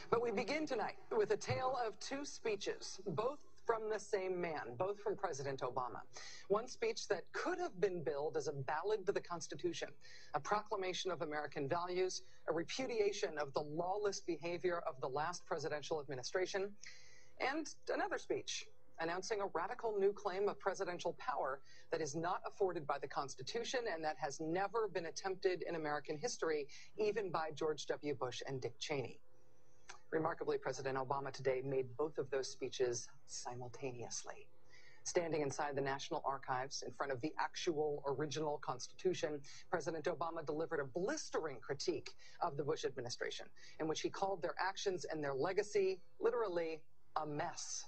But we begin tonight with a tale of two speeches, both from the same man, both from President Obama. One speech that could have been billed as a ballad to the Constitution, a proclamation of American values, a repudiation of the lawless behavior of the last presidential administration, and another speech announcing a radical new claim of presidential power that is not afforded by the Constitution and that has never been attempted in American history, even by George W. Bush and Dick Cheney. Remarkably, President Obama today made both of those speeches simultaneously. Standing inside the National Archives in front of the actual original Constitution, President Obama delivered a blistering critique of the Bush administration, in which he called their actions and their legacy literally a mess.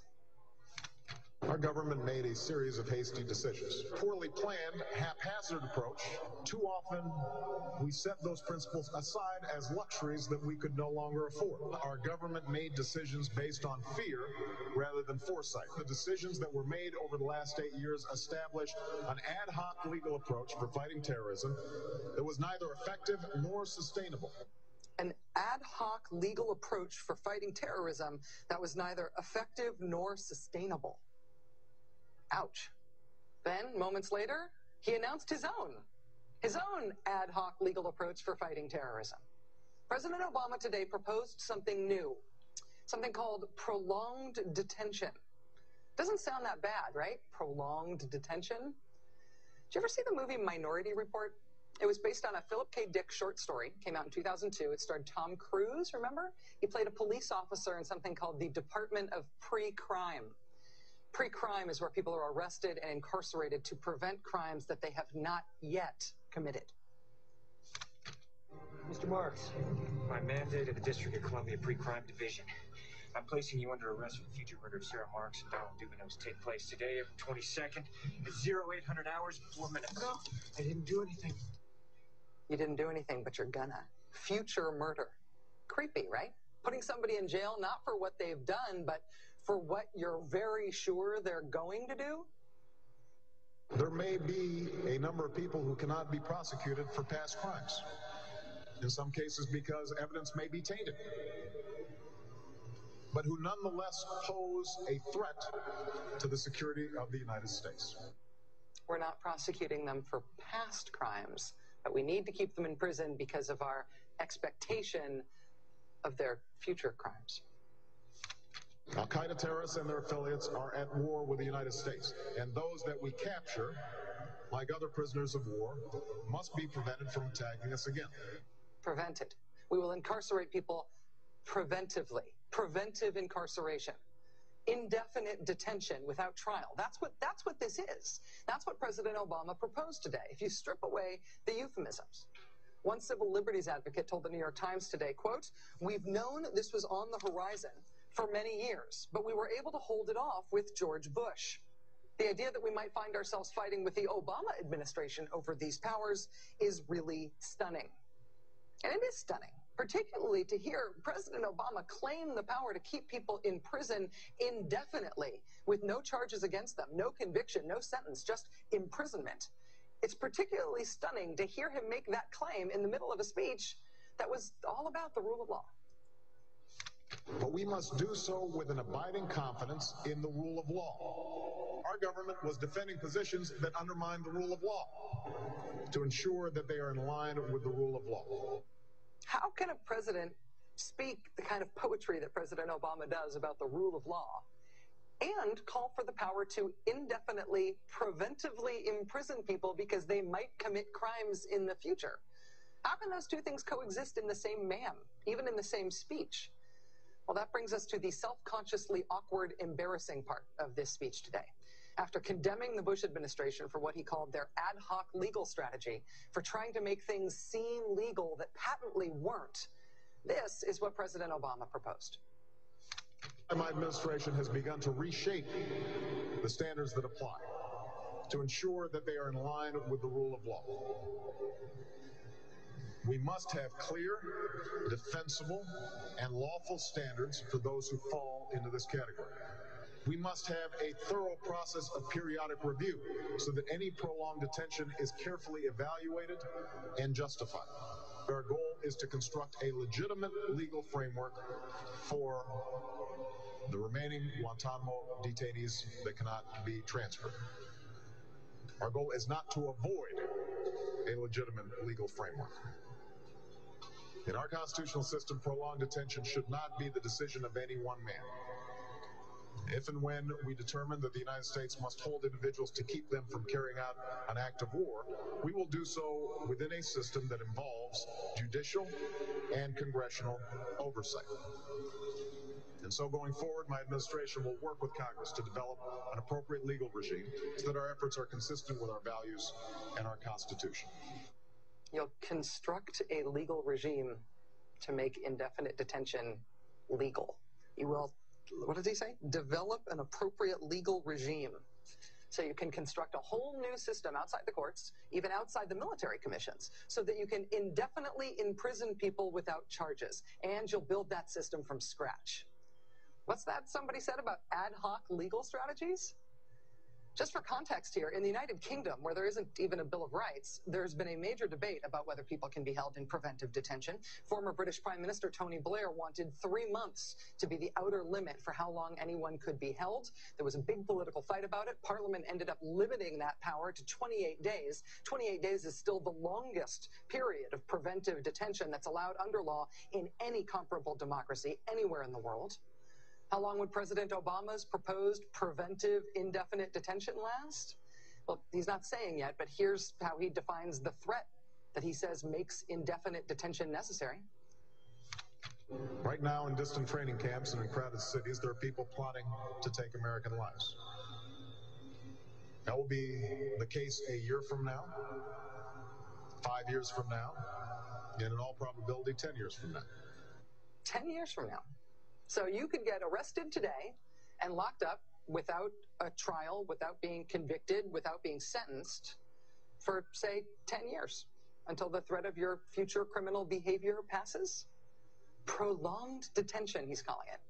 Our government made a series of hasty decisions. Poorly planned, haphazard approach. Too often, we set those principles aside as luxuries that we could no longer afford. Our government made decisions based on fear rather than foresight. The decisions that were made over the last 8 years established an ad hoc legal approach for fighting terrorism that was neither effective nor sustainable. An ad hoc legal approach for fighting terrorism that was neither effective nor sustainable. Ouch. Then, moments later, he announced his own ad hoc legal approach for fighting terrorism. President Obama today proposed something new, something called prolonged detention. Doesn't sound that bad, right? Prolonged detention. Did you ever see the movie Minority Report? It was based on a Philip K. Dick short story, came out in 2002. It starred Tom Cruise, remember? He played a police officer in something called the Department of Pre-Crime. Pre-crime is where people are arrested and incarcerated to prevent crimes that they have not yet committed. Mr. Marks, by mandate of the District of Columbia Pre-Crime Division, I'm placing you under arrest for the future murder of Sarah Marks and Donald Dubino's take place today, April 22nd, at 0800 hours and 4 minutes. No, I didn't do anything. You didn't do anything, but you're gonna. Future murder. Creepy, right? Putting somebody in jail not for what they've done, but for what you're very sure they're going to do? There may be a number of people who cannot be prosecuted for past crimes. In some cases because evidence may be tainted, but who nonetheless pose a threat to the security of the United States. We're not prosecuting them for past crimes, but we need to keep them in prison because of our expectation of their future crimes. Al-Qaeda terrorists and their affiliates are at war with the United States, and those that we capture, like other prisoners of war, must be prevented from attacking us again. Prevented. We will incarcerate people preventively. Preventive incarceration. Indefinite detention without trial. That's what this is. That's what President Obama proposed today, if you strip away the euphemisms. One civil liberties advocate told the New York Times today, quote, "We've known this was on the horizon for many years, but we were able to hold it off with George Bush. The idea that we might find ourselves fighting with the Obama administration over these powers is really stunning." And it is stunning, particularly to hear President Obama claim the power to keep people in prison indefinitely with no charges against them, no conviction, no sentence, just imprisonment. It's particularly stunning to hear him make that claim in the middle of a speech that was all about the rule of law. But we must do so with an abiding confidence in the rule of law. Our government was defending positions that undermine the rule of law to ensure that they are in line with the rule of law. How can a president speak the kind of poetry that President Obama does about the rule of law and call for the power to indefinitely, preventively imprison people because they might commit crimes in the future? How can those two things coexist in the same man, even in the same speech? Well, that brings us to the self-consciously awkward, embarrassing part of this speech today. After condemning the Bush administration for what he called their ad hoc legal strategy, for trying to make things seem legal that patently weren't, this is what President Obama proposed. My administration has begun to reshape the standards that apply to ensure that they are in line with the rule of law. We must have clear, defensible, and lawful standards for those who fall into this category. We must have a thorough process of periodic review so that any prolonged detention is carefully evaluated and justified. Our goal is to construct a legitimate legal framework for the remaining Guantanamo detainees that cannot be transferred. Our goal is not to avoid a legitimate legal framework. In our constitutional system, prolonged detention should not be the decision of any one man. If and when we determine that the United States must hold individuals to keep them from carrying out an act of war, we will do so within a system that involves judicial and congressional oversight. And so going forward, my administration will work with Congress to develop an appropriate legal regime so that our efforts are consistent with our values and our Constitution. You'll construct a legal regime to make indefinite detention legal. You will, what does he say? Develop an appropriate legal regime. So you can construct a whole new system outside the courts, even outside the military commissions, so that you can indefinitely imprison people without charges. And you'll build that system from scratch. What's that somebody said about ad hoc legal strategies? Just for context here, in the United Kingdom, where there isn't even a Bill of Rights, there's been a major debate about whether people can be held in preventive detention. Former British Prime Minister Tony Blair wanted 3 months to be the outer limit for how long anyone could be held. There was a big political fight about it. Parliament ended up limiting that power to 28 days. 28 days is still the longest period of preventive detention that's allowed under law in any comparable democracy anywhere in the world. How long would President Obama's proposed preventive indefinite detention last? Well, he's not saying yet, but here's how he defines the threat that he says makes indefinite detention necessary. Right now, in distant training camps and in crowded cities, there are people plotting to take American lives. That will be the case a year from now, 5 years from now, and in all probability, 10 years from now. 10 years from now. So you could get arrested today and locked up without a trial, without being convicted, without being sentenced for, say, 10 years until the threat of your future criminal behavior passes. Prolonged detention, he's calling it.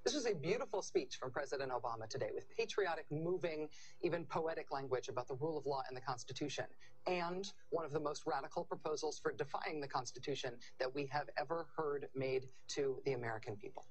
This was a beautiful speech from President Obama today with patriotic, moving, even poetic language about the rule of law and the Constitution, and one of the most radical proposals for defying the Constitution that we have ever heard made to the American people.